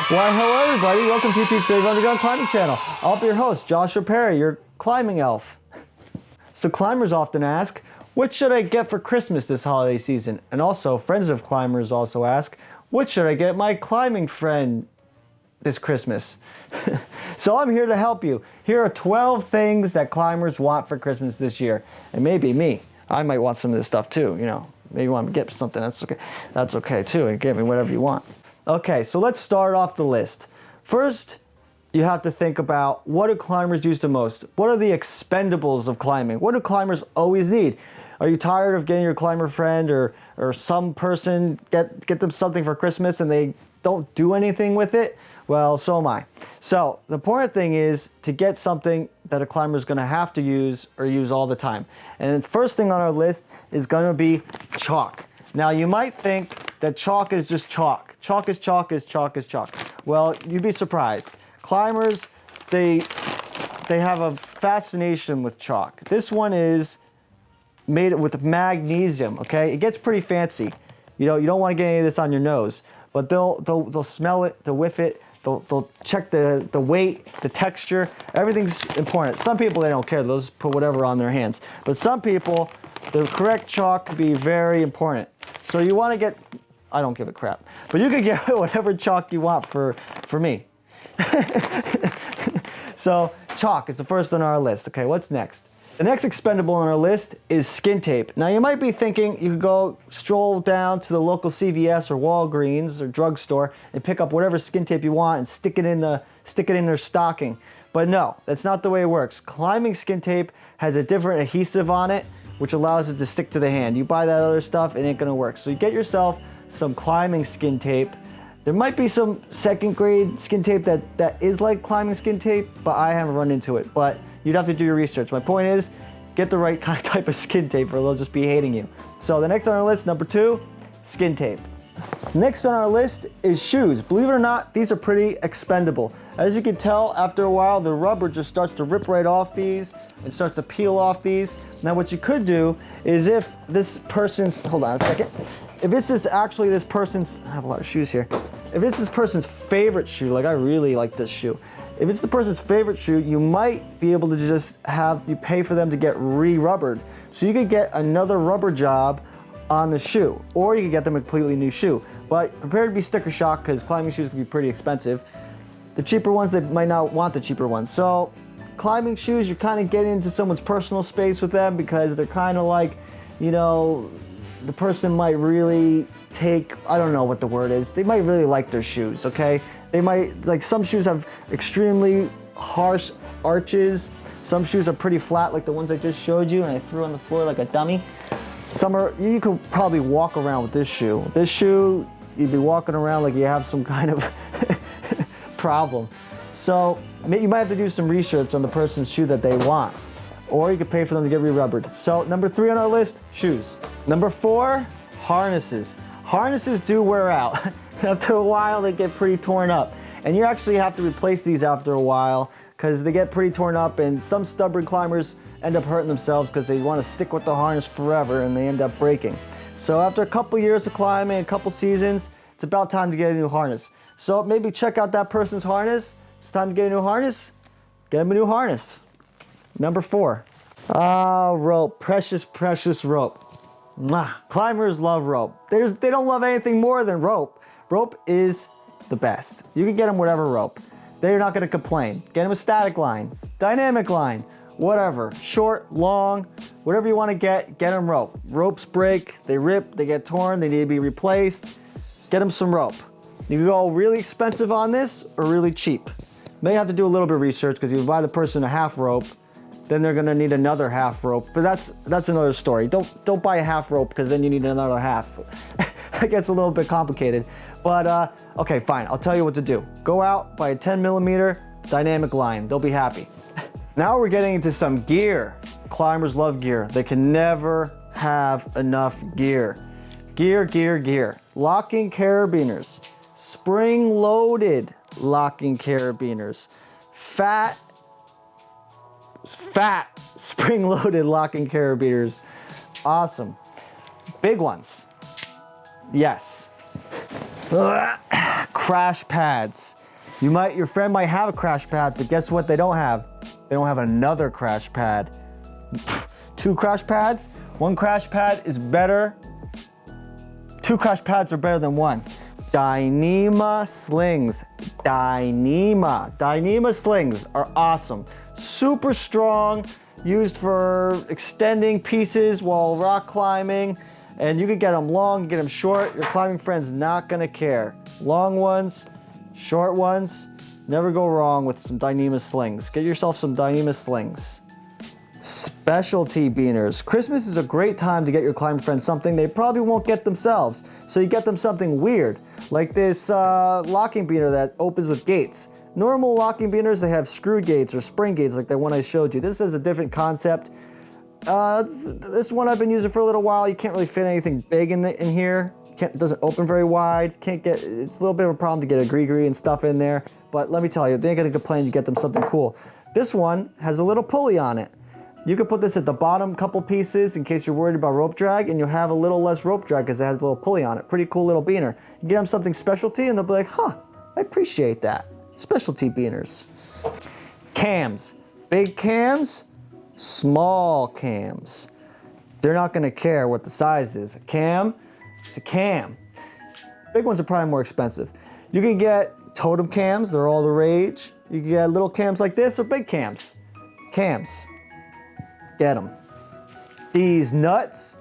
Why, hello everybody. Welcome to YouTube's Dave Underground Climbing Channel. I'll be your host, Joshua Perry, your climbing elf. So climbers often ask, what should I get for Christmas this holiday season? And also, friends of climbers also ask, what should I get my climbing friend this Christmas? So I'm here to help you. Here are 12 things that climbers want for Christmas this year. And maybe me. I might want some of this stuff too, you know. Maybe you want to get something, that's okay. That's okay too. And get me whatever you want. Okay, so let's start off the list. First, you have to think about, what do climbers use the most? What are the expendables of climbing? What do climbers always need? Are you tired of getting your climber friend or some person get them something for Christmas and they don't do anything with it? Well, so am I. So the important thing is to get something that a climber is going to have to use or use all the time. And the first thing on our list is going to be chalk. Now you might think that chalk is just chalk. Chalk is chalk is chalk is chalk. Well, you'd be surprised. Climbers, they have a fascination with chalk. This one is made with magnesium, okay? It gets pretty fancy. You know, you don't want to get any of this on your nose, but they'll smell it, they'll whiff it, they'll check the weight, the texture, everything's important. Some people, they don't care, they'll just put whatever on their hands. But some people, the correct chalk can be very important. So you want to get, I don't give a crap, but you can get whatever chalk you want for me. So chalk is the first on our list. Okay, what's next? The next expendable on our list is skin tape. Now you might be thinking you could go stroll down to the local CVS or Walgreens or drugstore and pick up whatever skin tape you want and stick it in their stocking. But no, that's not the way it works. Climbing skin tape has a different adhesive on it, which allows it to stick to the hand. You buy that other stuff, it ain't gonna work. So you get yourself some climbing skin tape. There might be some second grade skin tape that is like climbing skin tape, but I haven't run into it. But you'd have to do your research. My point is, get the right kind of type of skin tape or they'll just be hating you. So the next on our list, number 2, skin tape. Next on our list is shoes. Believe it or not, these are pretty expendable. As you can tell, after a while, the rubber just starts to rip right off these and starts to peel off these. Now what you could do is if this person's, hold on a second. If this is actually this person's, I have a lot of shoes here. If it's this person's favorite shoe, like I really like this shoe. If it's the person's favorite shoe, you might be able to just you pay for them to get re-rubbered. So you could get another rubber job on the shoe, or you could get them a completely new shoe. But prepare to be sticker shock because climbing shoes can be pretty expensive. The cheaper ones, they might not want the cheaper ones. So climbing shoes, you're kind of getting into someone's personal space with them because they're kind of like, you know, the person might really take, I don't know what the word is, they might really like their shoes, okay? They might, like some shoes have extremely harsh arches. Some shoes are pretty flat like the ones I just showed you and I threw on the floor like a dummy. Some are, you could probably walk around with this shoe. This shoe, you'd be walking around like you have some kind of problem. So you might have to do some research on the person's shoe that they want. Or you could pay for them to get re-rubbered. So number 3 on our list, shoes. Number 4, harnesses. Harnesses do wear out. After a while, they get pretty torn up. And you actually have to replace these after a while because they get pretty torn up and some stubborn climbers end up hurting themselves because they want to stick with the harness forever and they end up breaking. So after a couple years of climbing, a couple seasons, it's about time to get a new harness. So maybe check out that person's harness. It's time to get a new harness. Get them a new harness. Number 4. Rope. Precious, precious rope. Mwah. Climbers love rope. They don't love anything more than rope. Rope is the best. You can get them whatever rope. They're not going to complain. Get them a static line, dynamic line, whatever. Short, long, whatever you want to get them rope. Ropes break, they rip, they get torn, they need to be replaced. Get them some rope. You can go really expensive on this or really cheap. May have to do a little bit of research because you buy the person a half rope, then they're gonna need another half rope. But that's another story. Don't buy a half rope because then you need another half. It gets a little bit complicated. But okay, fine. I'll tell you what to do. Go out, buy a 10mm dynamic line. They'll be happy. Now we're getting into some gear. Climbers love gear. They can never have enough gear. Gear, gear, gear. Locking carabiners. Spring-loaded locking carabiners. Fat spring-loaded locking carabiners. Awesome. Big ones. Yes. crash pads. Your friend might have a crash pad, but guess what they don't have? They don't have another crash pad. 2 crash pads? 1 crash pad is better. 2 crash pads are better than 1. Dyneema slings. Dyneema slings are awesome. Super strong, used for extending pieces while rock climbing. And you can get them long, get them short. Your climbing friend's not gonna care. Long ones, short ones, never go wrong with some Dyneema slings. Get yourself some Dyneema slings. Specialty beaners. Christmas is a great time to get your climbing friends something they probably won't get themselves. So you get them something weird, like this locking beaner that opens with gates. Normal locking beaners, they have screw gates or spring gates like the one I showed you. This is a different concept. This one I've been using for a little while. You can't really fit anything big in here. It doesn't open very wide. It's a little bit of a problem to get a gree and stuff in there. But let me tell you, they ain't gonna complain. You get them something cool. This one has a little pulley on it. You can put this at the bottom couple pieces in case you're worried about rope drag, and you'll have a little less rope drag because it has a little pulley on it. Pretty cool little beaner. You get them something specialty and they'll be like, huh, I appreciate that. Specialty beaners. Cams. Big cams, small cams. They're not gonna care what the size is. A cam, it's a cam. Big ones are probably more expensive. You can get totem cams, they're all the rage. You can get little cams like this or big cams. Cams. Get them. These nuts,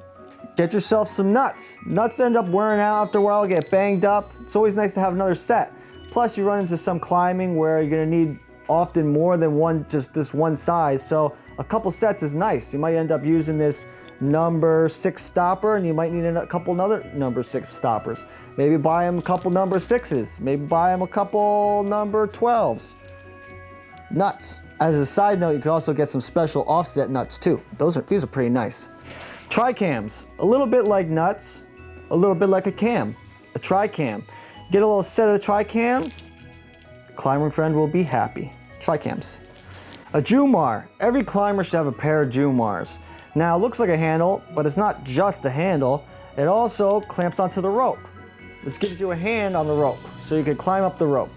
get yourself some nuts. Nuts end up wearing out after a while, get banged up. It's always nice to have another set. Plus you run into some climbing where you're gonna need often more than just this one size. So a couple sets is nice. You might end up using this number 6 stopper and you might need a couple other number 6 stoppers. Maybe buy them a couple number 6s. Maybe buy them a couple number 12s. Nuts. As a side note, you can also get some special offset nuts too. These are pretty nice. Tri-cams, a little bit like nuts, a little bit like a cam, a tri-cam. Get a little set of tri-cams, climbing friend will be happy. Tri-cams. A Jumar. Every climber should have a pair of Jumars. Now it looks like a handle, but it's not just a handle. It also clamps onto the rope, which gives you a hand on the rope, so you can climb up the rope.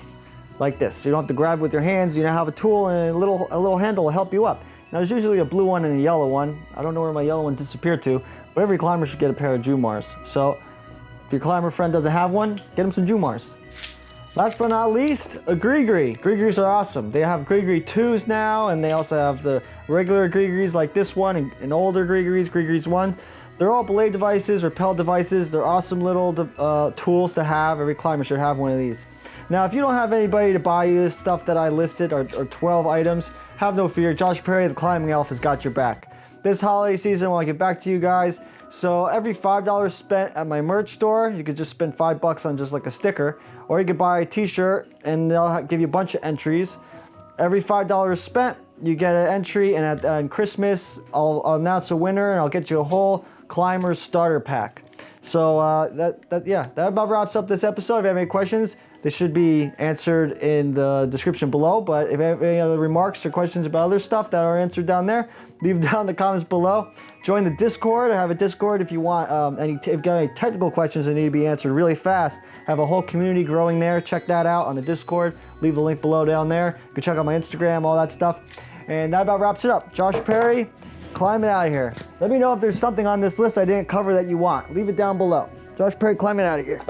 Like this. So you don't have to grab with your hands, you now have a tool and a little handle will help you up. Now there's usually a blue one and a yellow one. I don't know where my yellow one disappeared to, but every climber should get a pair of Jumars. So if your climber friend doesn't have one, get him some Jumars. Last but not least, a gree-gree. Gree-grees are awesome. They have gree-gree 2s now, and they also have the regular gree-grees like this one and older gree-grees 1. They're all belay devices, rappel devices. They're awesome little tools to have. Every climber should have one of these. Now, if you don't have anybody to buy you this stuff that I listed, or 12 items, have no fear. Josh Perry, the Climbing Elf, has got your back. This holiday season, when I get back to you guys, so every $5 spent at my merch store, you could just spend $5 on just like a sticker, or you could buy a t-shirt and they'll give you a bunch of entries. Every $5 spent, you get an entry, and at Christmas, I'll announce a winner and I'll get you a whole Climber starter pack. So that about wraps up this episode. If you have any questions, they should be answered in the description below. But if you have any other remarks or questions about other stuff that are answered down there, leave them down in the comments below. Join the Discord. I have a Discord if you want if you've got any technical questions that need to be answered really fast. I have a whole community growing there. Check that out on the Discord. Leave the link below down there. You can check out my Instagram, all that stuff. And that about wraps it up. Josh Perry, climbing out of here. Let me know if there's something on this list I didn't cover that you want. Leave it down below. Josh Perry, climbing out of here.